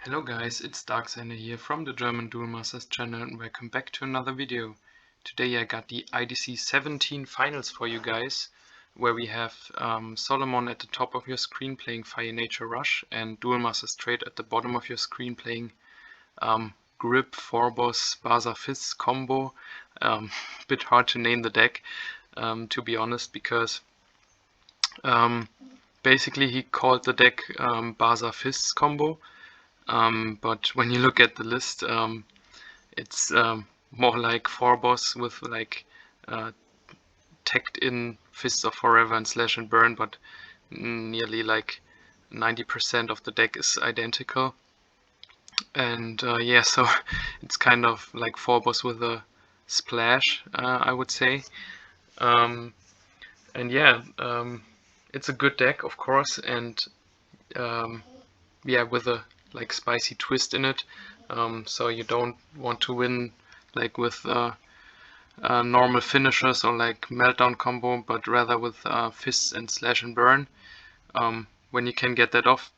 Hello guys, it's Darksander here from the German Duel Masters channel and welcome back to another video. Today I got the IDC 17 finals for you guys, where we have Solomon at the top of your screen playing Fire Nature Rush and Duel Masters Trade at the bottom of your screen playing Grip, Forboss, Baza Fist combo. Bit hard to name the deck, to be honest, because basically he called the deck Baza Fists combo. But when you look at the list, it's more like Forboss with like tacked in Fists of Forever and Slash and Burn, but nearly like 90% of the deck is identical. And yeah, so it's kind of like Forboss with a splash, I would say. And yeah, it's a good deck, of course, and yeah, with a like spicy twist in it. So you don't want to win like with normal finishers or like meltdown combo, but rather with fists and slash and burn. When you can get that off,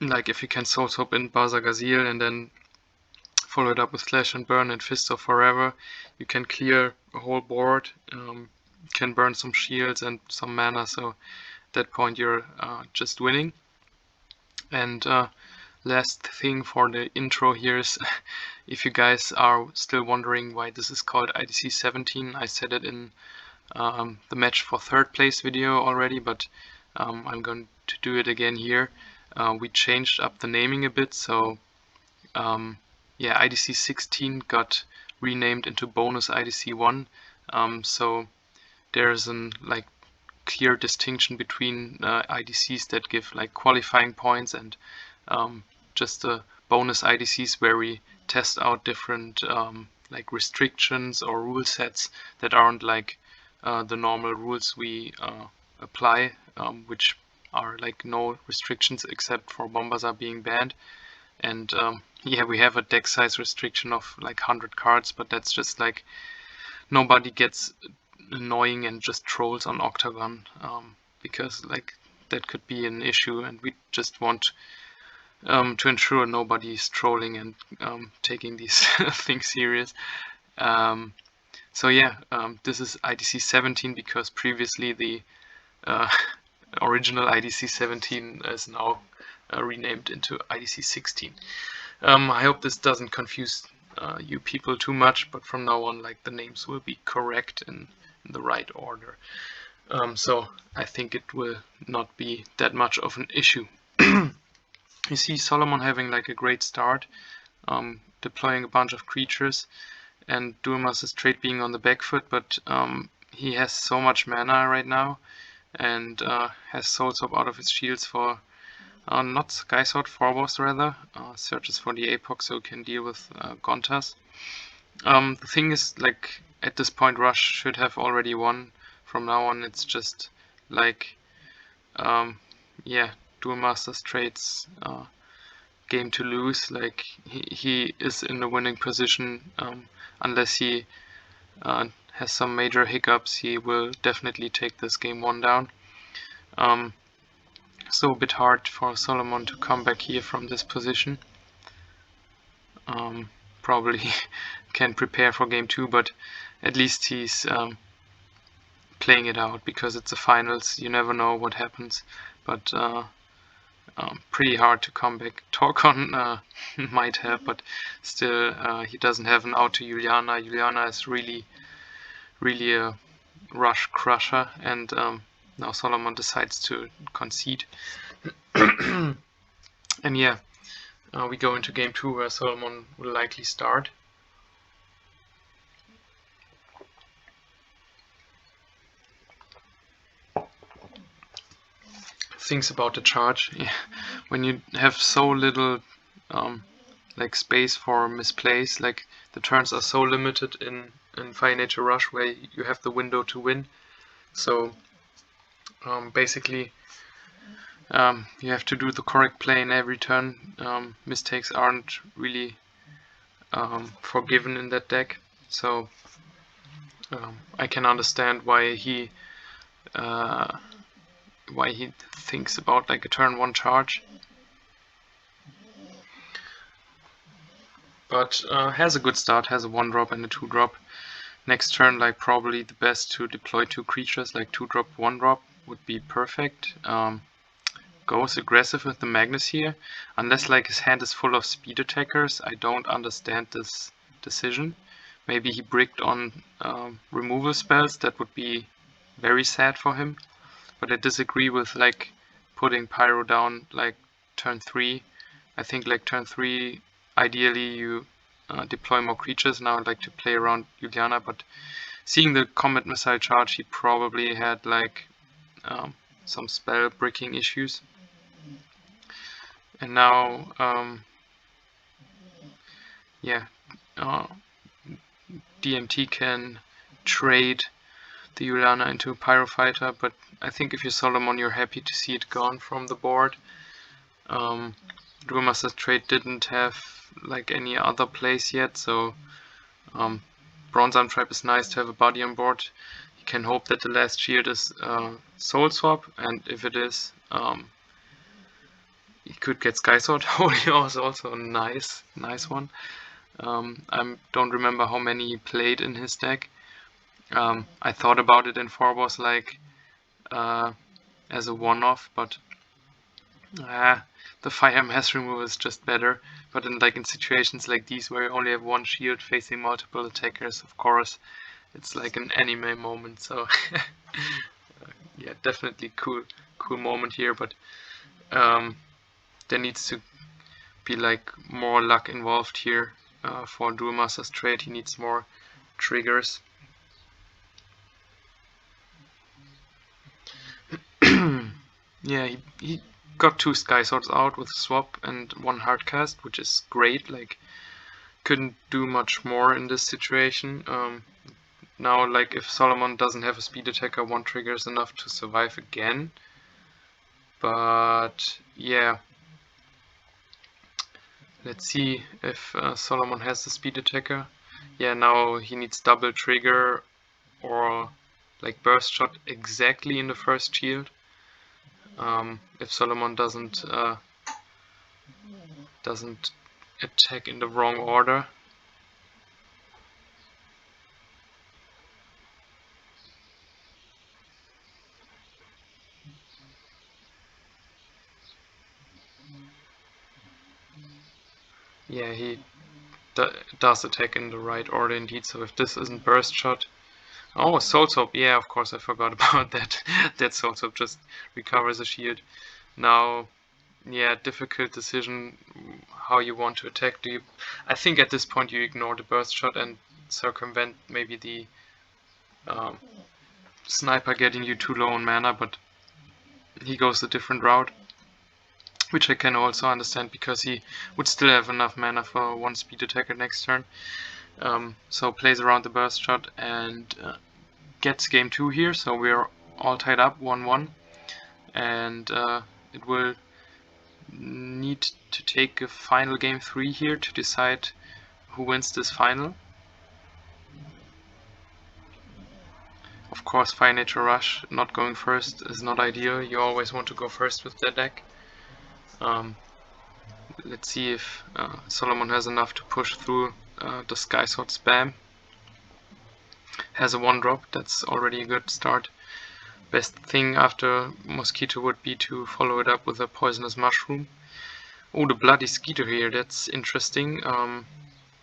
like if you can soul swap in Baza Gazil and then follow it up with slash and burn and fists of forever, you can clear a whole board. Can burn some shields and some mana, so at that point you're just winning. And last thing for the intro here is, if you guys are still wondering why this is called IDC 17, I said it in the match for third place video already, but I'm going to do it again here. We changed up the naming a bit, so yeah, IDC 16 got renamed into bonus IDC 1, so there's an like clear distinction between IDCs that give like qualifying points and just the bonus IDCs where we test out different like restrictions or rule sets that aren't like the normal rules we apply, which are like no restrictions except for Bombazar being banned. And yeah, we have a deck size restriction of like 100 cards, but that's just like nobody gets annoying and just trolls on Octagon, because like that could be an issue, and we just want to ensure nobody's trolling and taking these things serious. So yeah, this is IDC 17 because previously the original IDC 17 is now renamed into IDC 16. I hope this doesn't confuse you people too much, but from now on, like, the names will be correct in the right order. So I think it will not be that much of an issue. You see Solomon having like a great start, deploying a bunch of creatures, and Duel Masters Trade being on the back foot, but he has so much mana right now, and has Soul Swap out of his shields for not Sky Sword, Forboss rather, searches for the Apox so he can deal with Gontas. The thing is, like, at this point Rush should have already won. From now on it's just like yeah, Duel Masters Trade's game to lose. Like he is in the winning position, unless he has some major hiccups. He will definitely take this game 1 down. So a bit hard for Solomon to come back here from this position. Probably can prepare for game 2, but at least he's playing it out, because it's the finals. You never know what happens, but pretty hard to come back. Torkon might have, but still he doesn't have an out to Juliana. Juliana is really a rush crusher, and now Solomon decides to concede. And yeah, we go into game 2 where Solomon will likely start. Things about the charge. Yeah. When you have so little like space for misplays, like the turns are so limited in Fire Nature Rush where you have the window to win. So basically you have to do the correct play in every turn. Mistakes aren't really forgiven in that deck, so I can understand why he thinks about like a turn 1 charge. but has a good start, has a 1-drop and a 2-drop. Next turn, like probably the best to deploy 2 creatures, like 2-drop, 1-drop would be perfect. Goes aggressive with the Magnus here, unless like his hand is full of speed attackers. I don't understand this decision. Maybe he bricked on removal spells, that would be very sad for him. But I disagree with like putting Pyro down like turn 3. I think like turn 3 ideally you deploy more creatures. Now I'd like to play around Juliana, but seeing the Comet Missile charge, he probably had like some spell breaking issues. And now DMT can trade the Juliana into a Pyrofighter, but I think if you're Solomon, you're happy to see it gone from the board. Duelmaster's Trade didn't have like any other place yet, so Bronze Arm Trap is nice to have a body on board. You can hope that the last shield is Soul Swap, and if it is, you could get Sky Sword. Holy Ore is also a nice one. I don't remember how many he played in his deck. I thought about it in Phorboss like as a one-off, but the Fire Mass removal is just better. But in situations like these where you only have one shield facing multiple attackers, of course, it's like an anime moment. So yeah, definitely cool moment here. But there needs to be like more luck involved here for Duelmaster's Trade. He needs more triggers. Yeah, he got 2 Sky Swords out with a swap and 1 Hardcast, which is great. Like, couldn't do much more in this situation. Now, like, if Solomon doesn't have a speed attacker, 1 trigger is enough to survive again. But yeah, let's see if Solomon has the speed attacker. Yeah, now he needs double trigger or like burst shot exactly in the first shield. If Solomon doesn't attack in the wrong order. Yeah, he does attack in the right order indeed. So if this isn't burst shot, oh, Soul Swap. Yeah, of course I forgot about that. That Soul Swap just recovers a shield. Now, yeah, difficult decision how you want to attack. I think at this point you ignore the burst shot and circumvent maybe the sniper getting you too low on mana, but he goes a different route, which I can also understand because he would still have enough mana for 1 speed attacker next turn. So plays around the burst shot and gets game 2 here, so we're all tied up 1-1, and it will need to take a final game 3 here to decide who wins this final. Of course, Fire Nature Rush not going first is not ideal. You always want to go first with that deck. Let's see if Solomon has enough to push through the Sky Sword spam. Has a 1-drop, that's already a good start. Best thing after Mosquito would be to follow it up with a Poisonous Mushroom. Oh, the Bloody Skeeter here, that's interesting.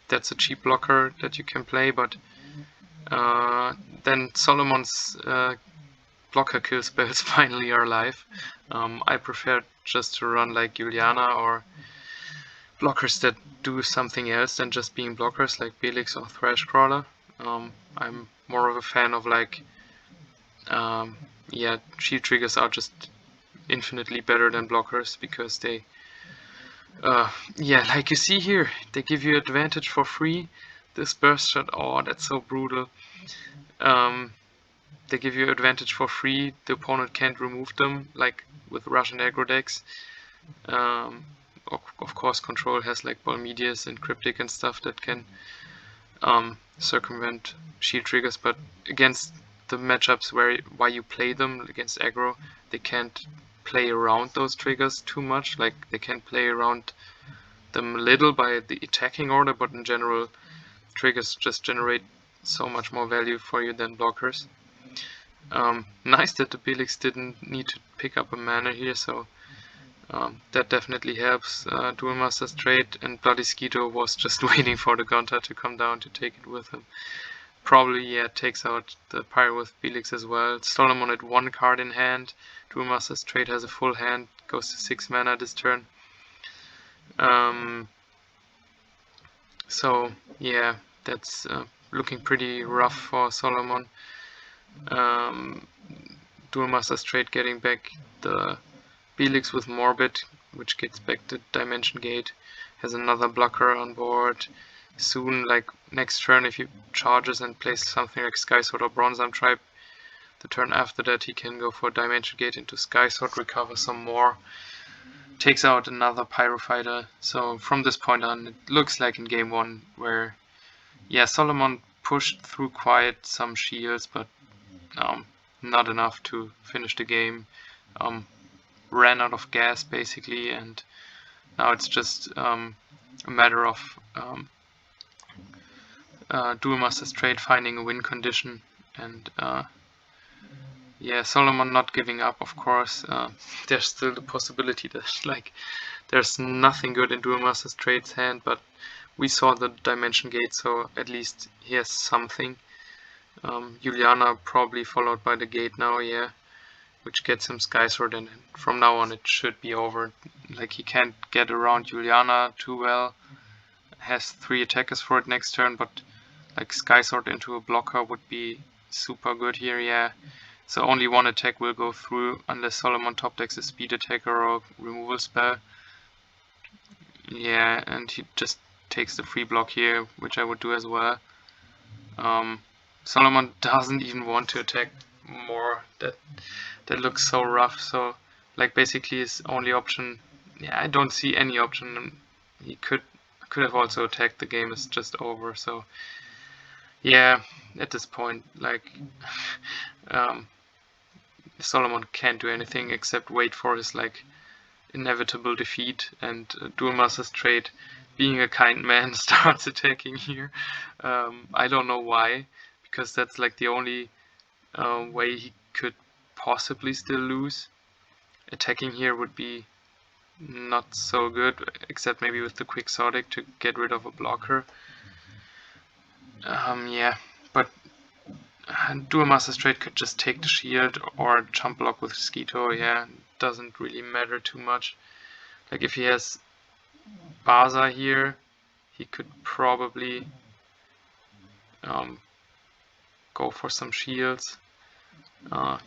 That's a cheap blocker that you can play, but then Solomon's blocker kill spells finally are alive. I prefer just to run like Juliana or blockers that do something else than just being blockers, like Belix or Thrashcrawler. I'm more of a fan of like, yeah, shield triggers are just infinitely better than blockers because they, yeah, like you see here, they give you advantage for free. This burst shot, oh, that's so brutal. They give you advantage for free. The opponent can't remove them, like with Russian aggro decks. Of course, Control has like Bolmedius and Cryptic and stuff that can circumvent shield triggers, but against the matchups why you play them against aggro, they can't play around those triggers too much. Like they can't play around them a little by the attacking order, but in general triggers just generate so much more value for you than blockers. Nice that the Belex didn't need to pick up a mana here, so that definitely helps. Duel Master's Trade, and Bloody Skeeto was just waiting for the Gonta to come down to take it with him. Probably, yeah, takes out the Pyro with Belex as well. Solomon had 1 card in hand. Duel Master's Trade has a full hand, goes to 6 mana this turn. So yeah, that's looking pretty rough for Solomon. Duel Master's Trade getting back the Belex with Morbid, which gets back the Dimension Gate, has another blocker on board. Soon, like next turn, if he charges and plays something like Sky Sword or Bronze Arm Tribe, the turn after that he can go for Dimension Gate into Sky Sword, recover some more, takes out another Pyro Fighter. So from this point on, it looks like in game 1 where, yeah, Solomon pushed through quite some shields, but not enough to finish the game. Ran out of gas basically, and now it's just a matter of Duel Master's Trade finding a win condition, and yeah, Solomon not giving up, of course. There's still the possibility that like there's nothing good in Duel Master's Trade's hand, but we saw the Dimension Gate, so at least he has something. Juliana probably followed by the gate now, yeah, which gets him Sky Sword, and from now on it should be over. Like, he can't get around Juliana too well. Has 3 attackers for it next turn, but like Sky Sword into a blocker would be super good here, yeah. So only 1 attack will go through unless Solomon top decks a speed attacker or removal spell. Yeah, and he just takes the free block here, which I would do as well. Solomon doesn't even want to attack more. That looks so rough. So like basically his only option, yeah, I don't see any option. He could have also attacked, the game is just over. So yeah, at this point, like Solomon can't do anything except wait for his like inevitable defeat, and Duel Master's Trade, being a kind man, starts attacking here. I don't know why, because that's like the only way he could possibly still lose. Attacking here would be not so good, except maybe with the Quixotic to get rid of a blocker. Yeah, but Duel Master's Trade could just take the shield or jump block with Skeeto, yeah, doesn't really matter too much. Like if he has Baza here, he could probably go for some shields.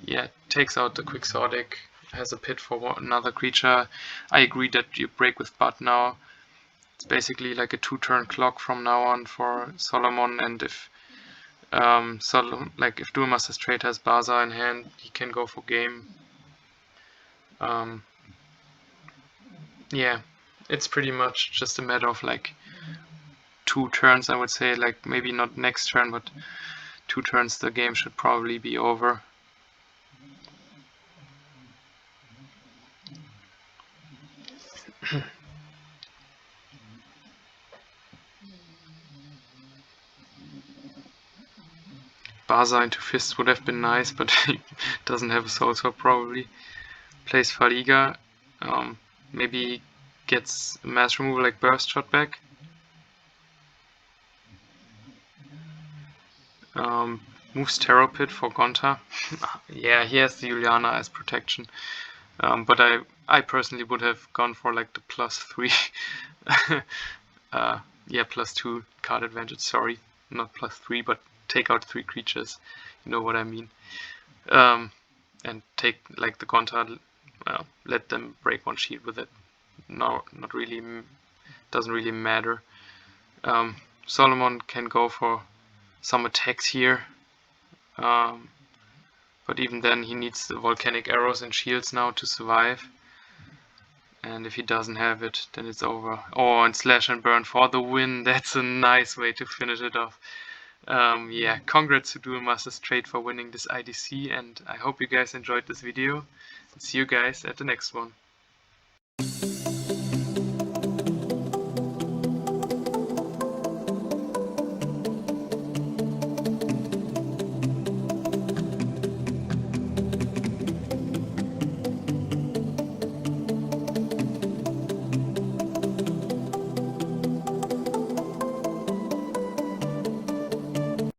Yeah, takes out the Quixotic, has a pit for another creature. I agree that you break with Bud now. It's basically like a 2-turn clock from now on for Solomon, and if if Duel Master's Trade has Baza in hand, he can go for game. Yeah, it's pretty much just a matter of like 2 turns, I would say. Like maybe not next turn, but 2 turns the game should probably be over. Baza into Fist would have been nice, but he doesn't have a Soul Sword probably. Plays Faliga, maybe gets mass removal like Burst Shot back. Moves Terror Pit for Gonta. Yeah, he has the Juliana as protection, but I personally would have gone for like the +3. Yeah, +2 card advantage, sorry, not +3, but take out 3 creatures, you know what I mean. And take like the Gonta, let them break 1 shield with it. No, not really, doesn't really matter. Solomon can go for some attacks here, but even then he needs the volcanic arrows and shields now to survive, and if he doesn't have it, then it's over. Oh, and Slash and Burn for the win. That's a nice way to finish it off. Yeah, congrats to Duel Master's Trade for winning this IDC, and I hope you guys enjoyed this video. See you guys at the next one.